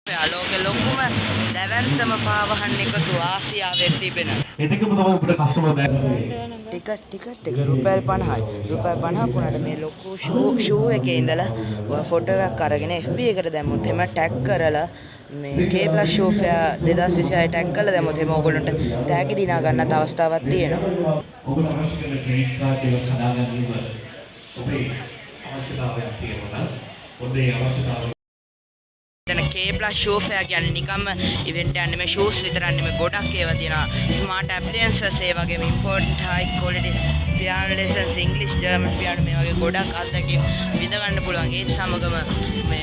ලෝකෙ ලොකුම දැවැන්තම පාවහන් එකතු ආසියාවේ තිබෙන. එතකම තමයි අපිට කස්ටමර් බෑග් ටිකට් එක රුපියල් 50යි. රුපියල් 50ක් වුණාට මේ ලොකු ෂූ එකේ ඉඳලා ඔය ෆොටෝ එකක් අරගෙන FB එකට දැම්මොත් එම ටැග් කරලා මේ K+ ෂූ ෆෙයා 2026 ටැග් කරලා දැම්මොත් එම ඕගොල්ලන්ට තෑගි දිනා ගන්නත් අවස්ථාවක් තියෙනවා. ඔබට අවශ්‍ය කරන ක්‍රෙඩිට් කාඩ් එක හදා ගැනීම ඔබේ අවශ්‍යතාවයක් තියෙනවා නම් ඔබේ අවශ්‍යතාවය එතන K+ ෂූ ෆෙයා කියන්නේ නිකම්ම ඉවෙන්ට් එකක් නෙමෙයි ෂූස් විතරක් නෙමෙයි ගොඩක් ඒවා තියෙනවා ස්මාර්ට් ඇප්ලයන්සස් ඒ වගේම ඉම්පෝර්ට් හයි ක්වොලිටි පියානෝ ලෙසන්ස් ඉංග්‍රීසි ජර්මන් පියානෝ මේ වගේ ගොඩක් අත්දැකීම් විඳ ගන්න පුළුවන් ඒත් සමගම මේ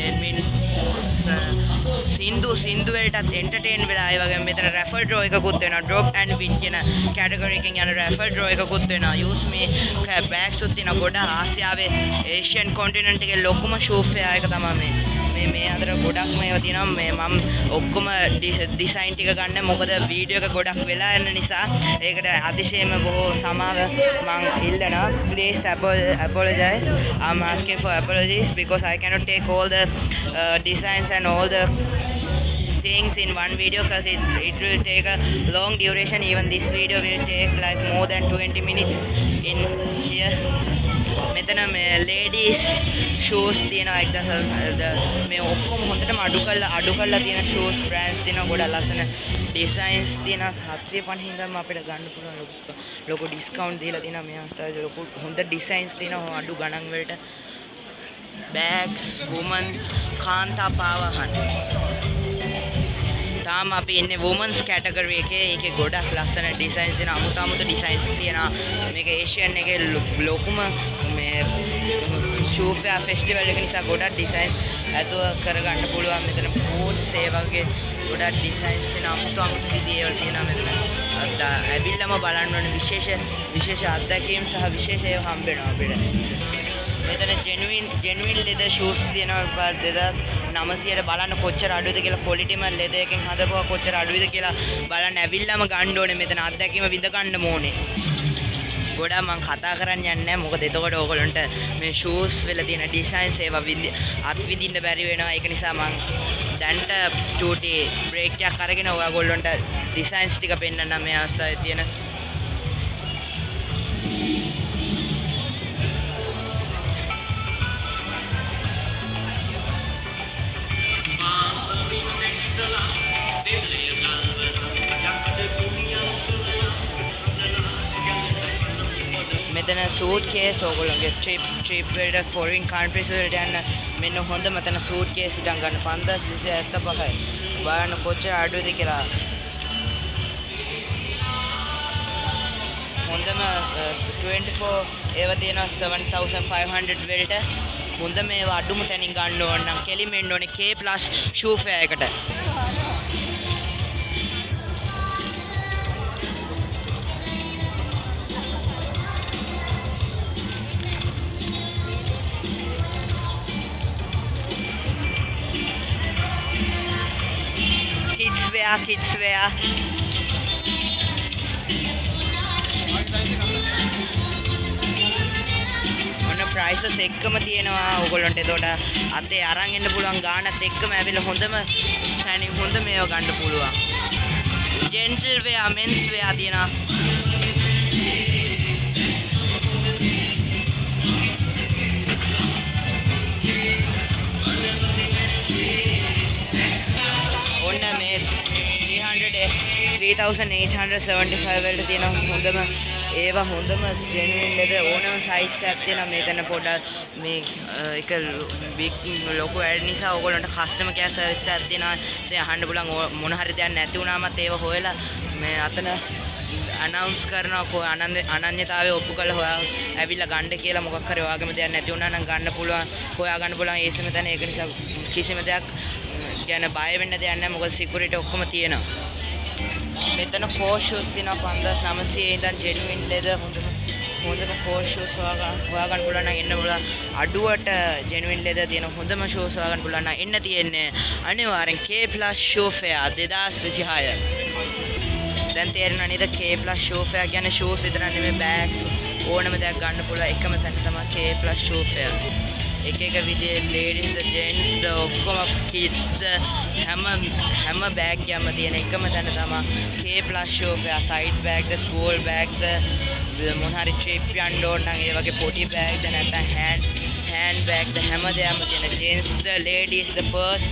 සින්දු වලටත් එන්ටර්ටේන් වෙලා ඒ වගේම මෙතන රැෆල් ඩ්‍රෝ එකකුත් වෙනවා ඩ්‍රොප් ඇන්ඩ් වින් කියන කැටගරි එකෙන් යන රැෆල් ඩ්‍රෝ එකකුත් වෙනවා යූස් මේ බෑග්ස් උත් තියෙනවා ගොඩ ආසියාවේ ඒෂියන් කොන්ටිනන්ට් එකේ ලොකුම ෂූ ෆෙයා එක තමයි මේ අතර ගොඩක්ම ඒවා තියෙනවා මේ මම ඔක්කොම ඩිසයින් ටික ගන්න මොකද වීඩියෝ එක ගොඩක් වෙලා යන නිසා ඒකට අතිශයම බොහෝ සමාව මම ඉල්ලනවා please apologize I'm asking for apologies because I cannot take all the designs and all the things in one video because it will take a long duration. Even this video will take like more than 20 minutes in here. මෙතන මේ ladies shoes තියෙනවා 1000 මේ ඔක්කොම හොඳටම අඩු කරලා තියෙන shoes brands තියෙනවා ගොඩක් ලස්සන designs තියෙනවා 750 ඉඳන්ම අපිට ගන්න පුළුවන් ලොකු discount දීලා තියෙනවා මේ අවස්ථාවේ ලොකු හොඳ designs තියෙනවා අඩු ගණන් වලට bags women's කාන්තා පාවහන් තාම අපි ඉන්නේ women's category එකේ ඒකේ ගොඩක් ලස්සන designs තියෙනවා අමුතු designs තියෙනවා මේක ඒෂියන් එකේ ලොකුම මේ shoe fair festival එක නිසා ගොඩක් designs ඇතුව කරගන්න පුළුවන් මෙතන boots ඒ වගේ ගොඩක් designs තියෙනවා අමුතු දේවල් තියෙනවා මෙතන ඇවිල්ලාම බලන්න ඕනේ විශේෂ අත්දැකීම් සහ විශේෂ ඒවා හම්බ වෙනවා අපිට මෙතන genuine leather shoes තියෙනවා 2900ට බලන්න කොච්චර අඩුද කියලා quality මන් leather එකෙන් හදපුවා කොච්චර අඩුයිද කියලා බලන්න ඇවිල්ලාම ගන්න ඕනේ මෙතන අත්දැකීම විඳ ගන්න ඕනේ ගොඩක් මම කතා කරන්න යන්නේ නැහැ මොකද එතකොට ඕගොල්ලන්ට මේ shoes වල තියෙන designs ඒවා අත්විඳින්න බැරි වෙනවා ඒක නිසා මම දැන්ට චූටි break එකක් අරගෙන ඔයගොල්ලන්ට designs ටික පෙන්නන්න මේ අවස්ථාවේ තියෙන මෙතන සූට් කේස් ඕගොල්ලෝගේ ට්‍රිප් වලට ෆොරින් කන්ට්‍රීස් වලට යන්න මෙන්න හොඳ මෙතන සූට් කේස් ඉදන් ගන්න 5275යි බලන්න කොච්චර අඩුද කියලා හොඳම 24 ඒවා තියෙනවා 7500 වලට හොඳ මේවා අඩුම තැනින් ගන්න ඕන නම් කෙලිම එන්න ඕනේ K+ ෂූ ෆෙයා එකට kids wear මොන prices එක්කම තියෙනවා ඕගොල්ලන්ට එතකොට අතේ අරන් එන්න පුළුවන් ගානත් එක්කම ඇවිල්ලා හොඳම සැනින් හොඳ මේව ගන්න පුළුවන් gentle wear men's wear තියෙනවා ඔන්න මේ 3875 වලට තියෙන හොඳම ඒවා හොඳම ජෙනුයින් ලෙදර් ඕනම සයිස් එකක් තියෙනවා මෙතන පොඩ්ඩක් මේ එක බිග් ලොකු වැඩ නිසා ඕගොල්ලන්ට කස්ටමර් කෙයාර් සර්විස් එකක් තියෙනවා ඉතින් අහන්න පුළුවන් මොන හරි දෙයක් නැති වුණාමත් ඒව හොයලා මේ අතන අනවුන්ස් කරනවා අනන්‍යතාවය ඔප්පු කරලා හොයා ඇවිල්ලා ගන්න කියලා මොකක් හරි ඔයාගේම දෙයක් නැති වුණා නම් ගන්න පුළුවන් හොයා ගන්න පුළුවන් ඒසම තැන ඒක නිසා කිසිම දෙයක් ගැන බය වෙන්න දෙයක් නැහැ මොකද සිකියුරිටි ඔක්කොම තියෙනවා මෙතන කෝස් shoes තියෙනවා 5900 ඉඳන් genuine leather හොඳම කෝස් shoes හොයා ගන්න පුළුවන් නම් එන්න පුළුවන් අඩුවට genuine leather තියෙන හොඳම shoes හොයා ගන්න පුළුවන් නම් එන්න තියෙන්නේ අනිවාර්යෙන් K+ shoe fair 2026 දැන් තේරෙනවා නේද K+ shoe fair කියන්නේ shoes විතර නෙමෙයි bags ඕනම දෙයක් ගන්න පුළුවන් එකම තැන තමයි K+ shoe fair එක එක විදිහේ ladies ද gents ද ඔක්කොම kids ද හැම බෑග් එකම තියෙන එකම තැන තමයි K plus show fair. side bag ද school bag ද මොන හරි trip යන්න ඕන නම් ඒ වගේ පොඩි bag ද නැත්නම් hand bag ද හැම දෙයක්ම තියෙන gents ද ladies ද purse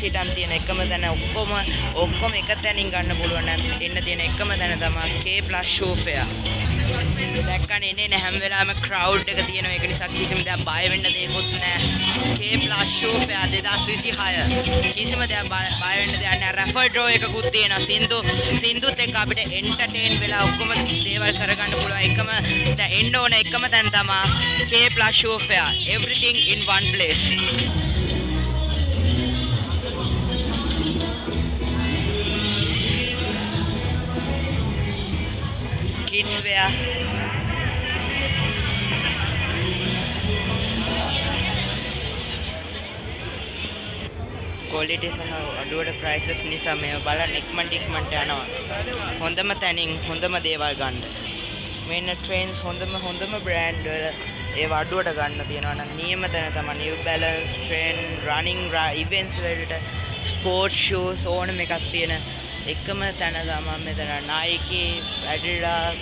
හිටන් තියෙන එකම තැන ඔක්කොම එක තැනින් ගන්න පුළුවන් නම් එන්න තියෙන එකම තැන තමයි K plus show fair. දැක්කනේ එන්නේ හැම වෙලාවෙම crowd එක තියෙනවා. ඒක නිසා කිසිම දෙයක් බය වෙන්න දෙයක්වත් නැහැ. K plus show fair 2026 කිසිම දෙයක් බය වෙන්න දෙයක් නැහැ. raffle draw එකකුත් තියෙනවා. සින්දුත් එක්ක අපිට entertain වෙලා ඔක්කොම දේවල් කරගන්න පුළුවන්. එන්න ඕන එකම තැන තමයි K plus show fair. everything in one place. kids wear quality සහ අඩුවට prices නිසා මේව බලන්න ඉක්මනට යනවා. හොඳම තැනින් හොඳම දේවල් ගන්න. මෙන්න trains හොඳම brand වල ඒව අඩුවට ගන්න තියෙනවා නම් නියම තැන තමයි New Balance, Trend, running events වලට sport shoes ඕනම එකක් තියෙන එකම තැන තමයි මෙතන Nike, Adidas,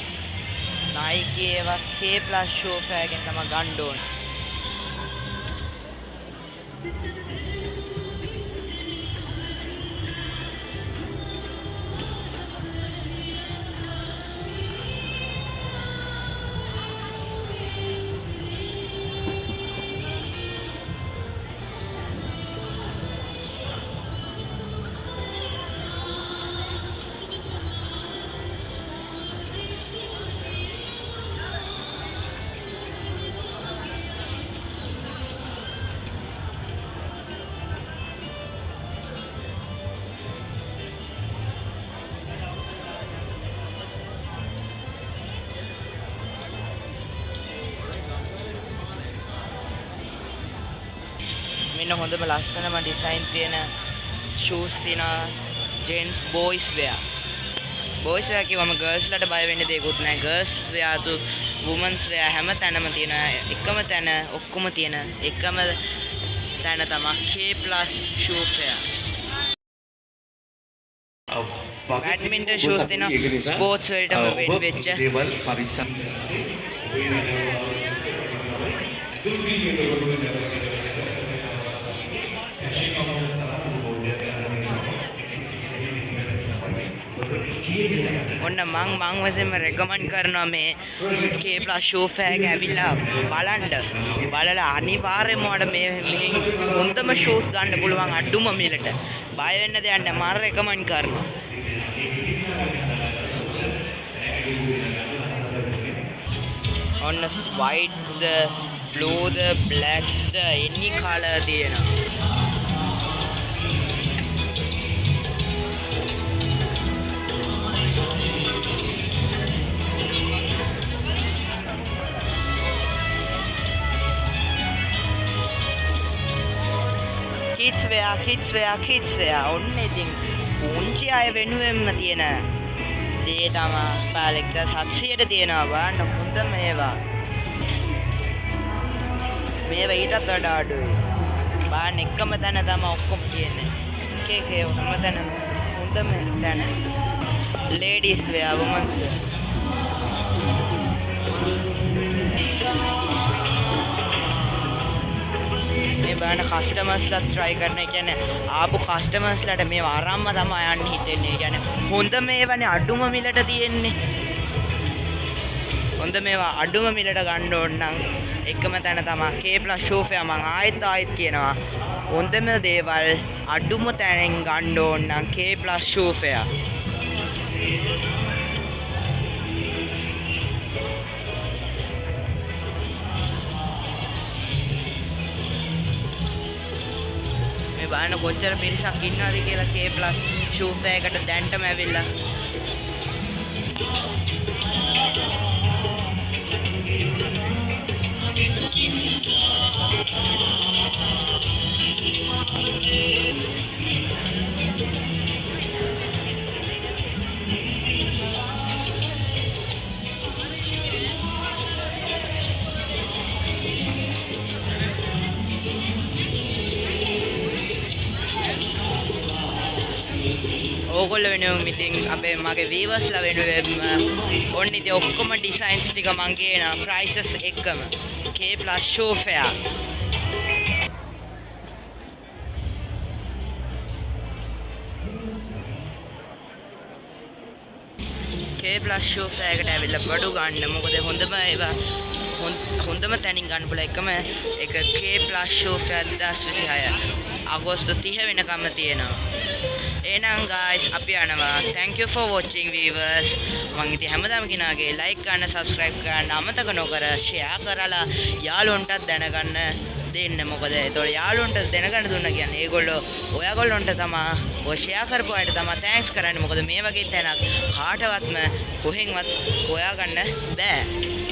Nike ඒවා K plus show fair එකෙන් තමයි ගන්න ඕන. මෙන්න හොඳම ලස්සනම ඩිසයින් තියෙන shoes තියෙනවා gents boys wear. boys wear කිව්වම girls ලට බය වෙන්න දෙයක්වත් නැහැ. girls wear to women's wear හැම තැනම තියෙන එකම තැන ඔක්කොම තියෙන එකම තැන තමයි K plus shoe fair. badminton shoes තියෙනවා sports වලටම වෙන් වෙච්ච දේවල් පරිස්සම් ඔන්න මං වශයෙන්ම රෙකමන්ඩ් කරනවා මේ K plus show fair එක ඇවිල්ලා බලලා අනිවාර්යයෙන්ම ඔයාලට මෙහෙන් හොඳම shoes ගන්න පුළුවන් අඩුම මිලට. බය වෙන්න දෙයක් නැහැ. මම රෙකමන්ඩ් කරනවා. ඔන්න white ද blue ද black ද any color තියෙනවා. kids wear ඔන්න ඉතින් පුංචි අය වෙනුවෙන්ම තියෙන දේ තමයි පාලෙක් 700ට තියෙනවා. බලන්න හොඳ මේවා ඊටත් වඩා අඩුයි. බලන්න එකම තැන තමයි ඔක්කොම තියෙන්නේ. එක හැම තැනම හොඳම තැන ladies wear, women's wear. මේ බලන්න කස්ටමර්ස්ලා try කරන කියන්නේ ආපු කස්ටමර්ස්ලාට මේව අරන්ම තමයි යන්න හිතෙන්නේ. කියන්නේ හොඳ මේවනේ අඩුම මිලට තියෙන්නේ. හොඳ මේවා අඩුම මිලට ගන්න ඕන නම් එකම තැන තමයි K plus show fair. මම ආයෙත් කියනවා හොඳම දේවල් අඩුම තැනින් ගන්න ඕන නම් K plus show fair. බලන්න කොච්චර පිරිසක් ඉන්නවද කියලා K plus shoe fair එකට දැන්ටම ඇවිල්ලා. ඕගොල්ලෝ වෙනුවෙන් ඉතින් අපේ මගේ වීවර්ස්ලා වෙනුවෙන් ඔන්න ඉතින් ඔක්කොම ඩිසයින්ස් ටික මං කියනවා ප්‍රයිසස් එක්කම K+ show fair K+ show fair එකට ඇවිල්ලා බඩු ගන්න මොකද හොඳම තැනින් ගන්න පුළුවන් එකම එක K+ show fair 2026 අගෝස්තු 30 වෙනකම් තියෙනවා. එහෙනම් guys අපි යනවා. Thank you for watching viewers. මම ඉතින් හැමදාම කිනාගේ like ගන්න subscribe කරන්න අමතක නොකර share කරලා යාළුවන්ටත් දැනගන්න දෙන්න. මොකද ඒතකොට යාළුවන්ට දැනගන්න දුන්නා කියන්නේ ඒගොල්ලෝ ඔයගොල්ලන්ට තමයි ඔය share කරපු අයට තමයි thanks කරන්නේ. මොකද මේ වගේ තැනක් කාටවත්ම කොහෙන්වත් හොයාගන්න බෑ.